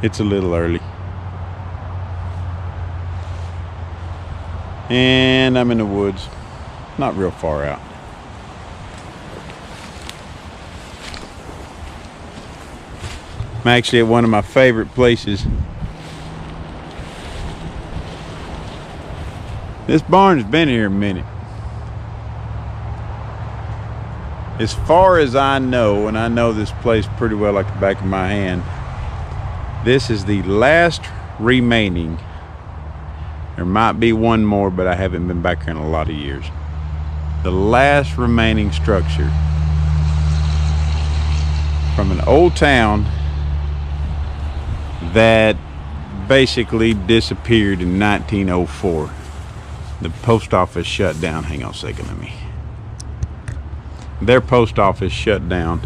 It's a little early. And I'm in the woods, not real far out. I'm actually at one of my favorite places. This barn's been here a minute. As far as I know, and I know this place pretty well like the back of my hand, this is the last remaining. There might be one more, but I haven't been back here in a lot of years. The last remaining structure from an old town that basically disappeared in 1904. The post office shut down. Hang on a second, their post office shut down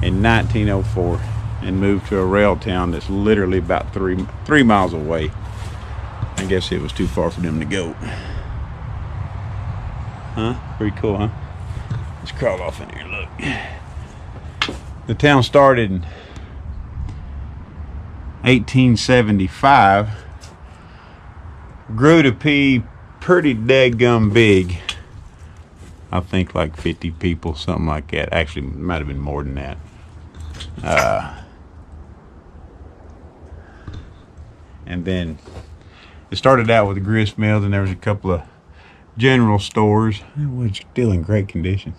in 1904 and moved to a rail town that's literally about three miles away. I guess it was too far for them to go. Huh? Pretty cool, huh? Let's crawl off in here, look. The town started in 1875. Grew to be pretty daggum big. I think like 50 people, something like that. Actually, it might have been more than that. And then it started out with a grist mill, and there was a couple of general stores. It was still in great condition.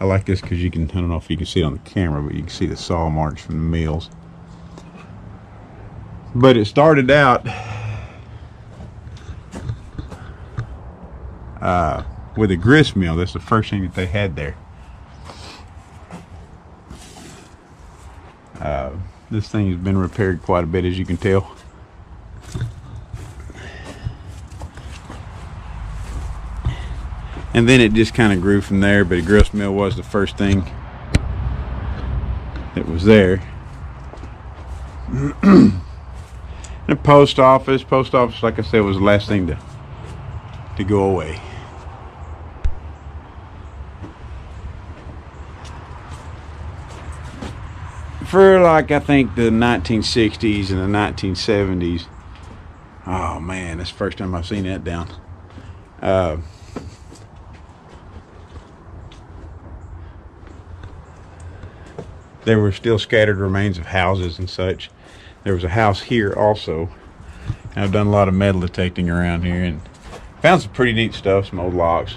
I like this because you can, I don't know if you can see it on the camera, but you can see the saw marks from the mills. But it started out with a grist mill. That's the first thing that they had there. This thing has been repaired quite a bit, as you can tell. And then it just kind of grew from there, but a grist mill was the first thing that was there. The post office, like I said, was the last thing to go away. For like, I think the 1960s and the 1970s. Oh man, that's the first time I've seen that down. There were still scattered remains of houses and such. There was a house here also. And I've done a lot of metal detecting around here and found some pretty neat stuff, some old locks,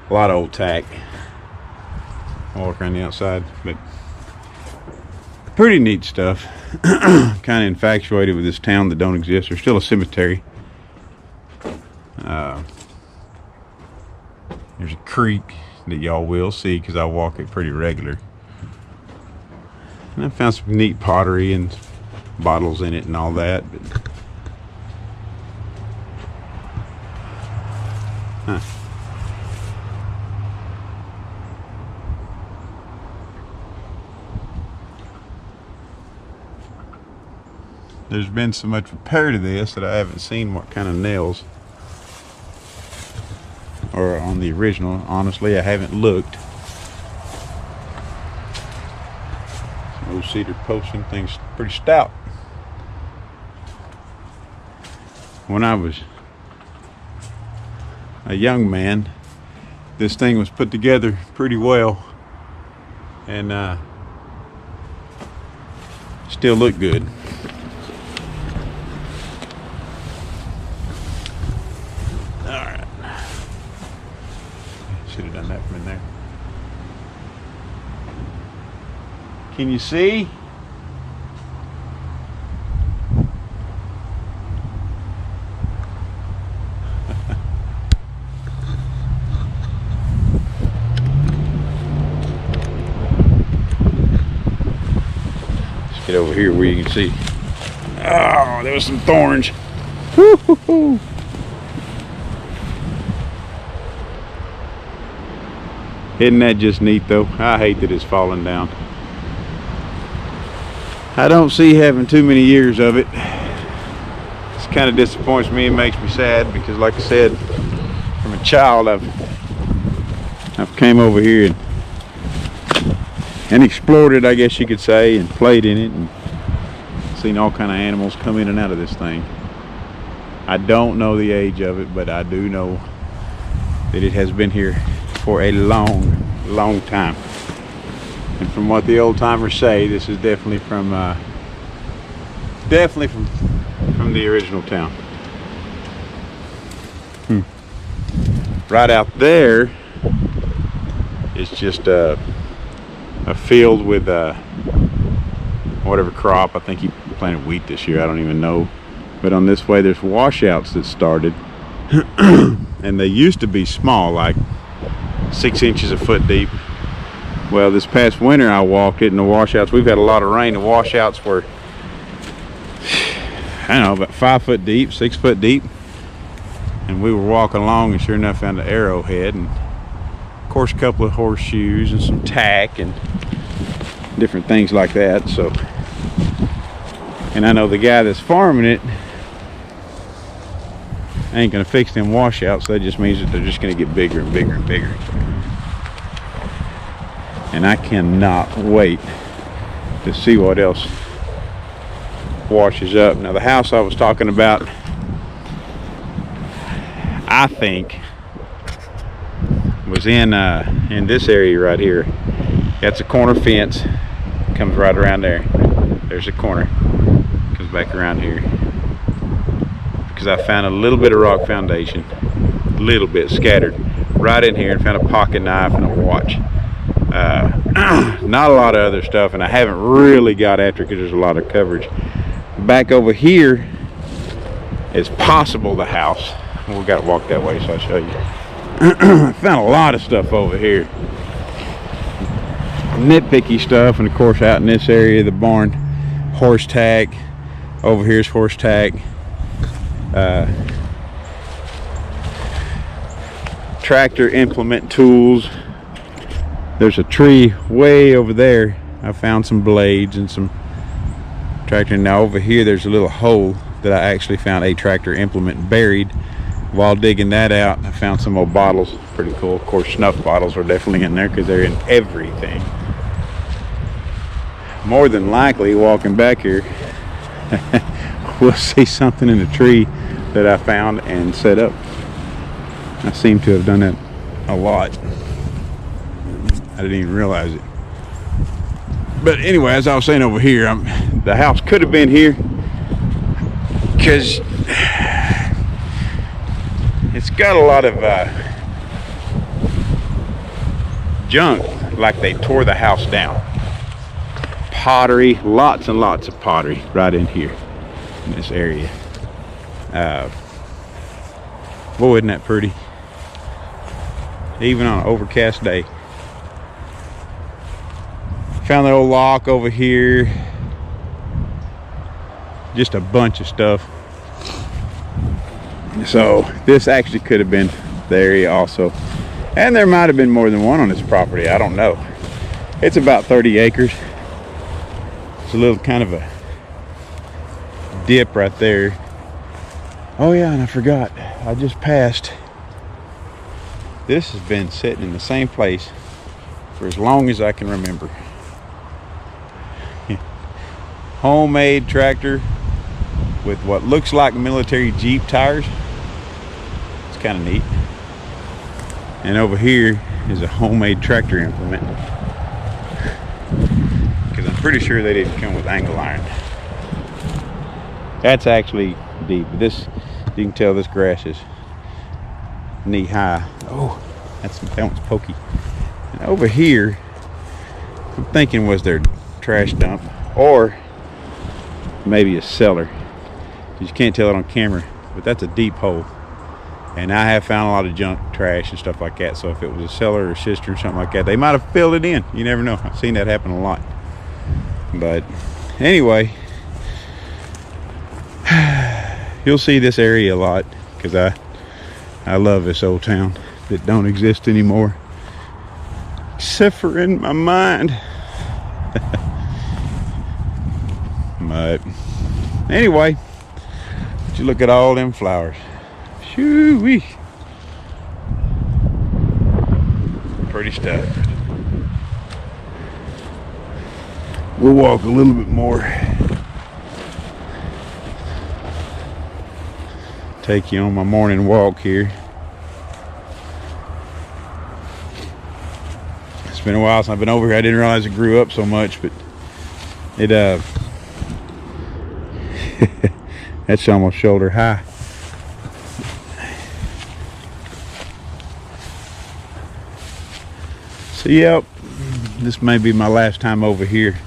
a lot of old tack. I'll walk around the outside, but pretty neat stuff. Kind of infatuated with this town that don't exist. There's still a cemetery. There's a creek that y'all will see because I walk it pretty regular. And I found some neat pottery and bottles in it and all that. But, there's been so much repair to this that I haven't seen what kind of nails are on the original. Honestly, I haven't looked. Some old cedar posts and things, pretty stout. When I was a young man, this thing was put together pretty well and still looked good. Alright. Should have done that from in there. Can you see? Get over here where you can see. Oh, there was some thorns. Woo-hoo-hoo. Isn't that just neat though? I hate that it's falling down. I don't see having too many years of it. This kind of disappoints me and makes me sad because, like I said, from a child I've came over here and explored it, I guess you could say, and played in it and Seen all kind of animals come in and out of this thing. I don't know the age of it, but I do know that it has been here for a long time. And from what the old timers say, this is definitely from the original town. Right out there is just a field with whatever crop. I think he planted wheat this year, I don't even know. But on this way there's washouts that started and they used to be small, like 6 inches a foot deep. Well, this past winter I walked it, and the washouts, we've had a lot of rain, the washouts were, I don't know, about 5 foot deep, 6 foot deep. And we were walking along and sure enough found an arrowhead, and of course a couple of horseshoes and some tack and different things like that. So, and I know the guy that's farming it ain't gonna fix them washouts. That just means that they're just gonna get bigger and bigger and bigger. And I cannot wait to see what else washes up. Now the house I was talking about, I think, was in this area right here. That's a corner fence, comes right around there. There's a corner, comes back around here. Because I found a little bit of rock foundation, a little bit scattered right in here, and found a pocket knife and a watch. Not a lot of other stuff, and I haven't really got after it because there's a lot of coverage. Back over here is possible the house. We've got to walk that way, so I'll show you. I found a lot of stuff over here. Nitpicky stuff, and of course out in this area, the barn, horse tack. Over here's horse tack. Tractor implement tools. There's a tree way over there. I found some blades and some tractor. Now over here there's a little hole that I actually found a tractor implement buried. While digging that out, I found some old bottles. Pretty cool. Of course snuff bottles are definitely in there because they're in everything. More than likely, walking back here, we'll see something in the tree that I found and set up. I seem to have done that a lot. I didn't even realize it. But anyway, as I was saying over here, the house could have been here because it's got a lot of junk, like they tore the house down. Pottery, lots and lots of pottery right in here in this area. Boy, isn't that pretty, even on an overcast day. Found that old lock over here, just a bunch of stuff. So this actually could have been the area also, and there might have been more than one on this property, I don't know. It's about 30 acres. It's a little kind of a dip right there. Oh yeah, and I forgot, I just passed. This has been sitting in the same place for as long as I can remember. Homemade tractor with what looks like military Jeep tires. It's kind of neat. And over here is a homemade tractor implement, because I'm pretty sure they didn't come with angle iron. That's actually deep. This, you can tell this grass is knee high. Oh, that one's pokey. And over here, I'm thinking was their trash dump, or maybe a cellar. You can't tell it on camera, but that's a deep hole. And I have found a lot of junk, trash and stuff like that. So if it was a cellar or a cistern or something like that, they might have filled it in. You never know. I've seen that happen a lot. But anyway, you'll see this area a lot, because I love this old town that don't exist anymore, except for in my mind. But anyway, you look at all them flowers. Shoo-wee. Pretty stuff. We'll walk a little bit more. take you on my morning walk here. It's been a while since I've been over here. I didn't realize it grew up so much, but it that's almost shoulder high. So yep, this may be my last time over here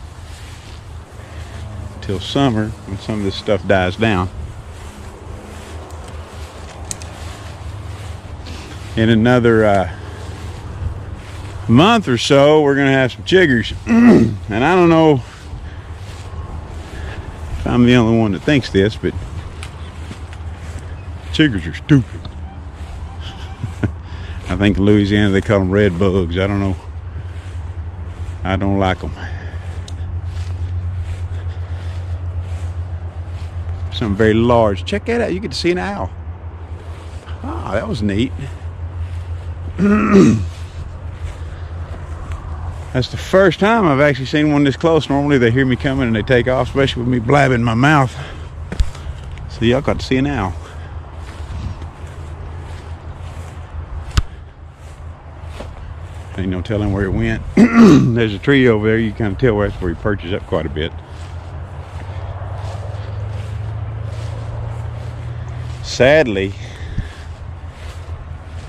till summer when some of this stuff dies down. In another month or so, we're gonna have some chiggers. And I don't know if I'm the only one that thinks this, but chiggers are stupid. I think in Louisiana they call them red bugs. I don't know. I don't like them. Something very large. Check that out. You get to see an owl. Ah, that was neat. That's the first time I've actually seen one this close. Normally they hear me coming and they take off, especially with me blabbing my mouth. So y'all got to see an owl. Ain't no telling where it went. There's a tree over there. You can kind of tell that's where he perches up quite a bit. Sadly,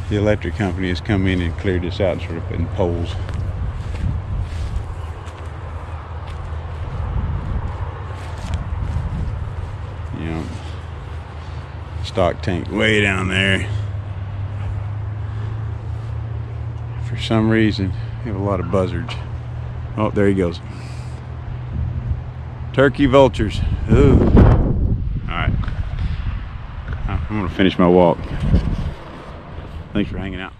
the electric company has come in and cleared this out and sort of putting poles. You know, stock tank way down there. For some reason, we have a lot of buzzards. Oh, there he goes. Turkey vultures. Ooh. Alright. I'm gonna finish my walk. Thanks for hanging out.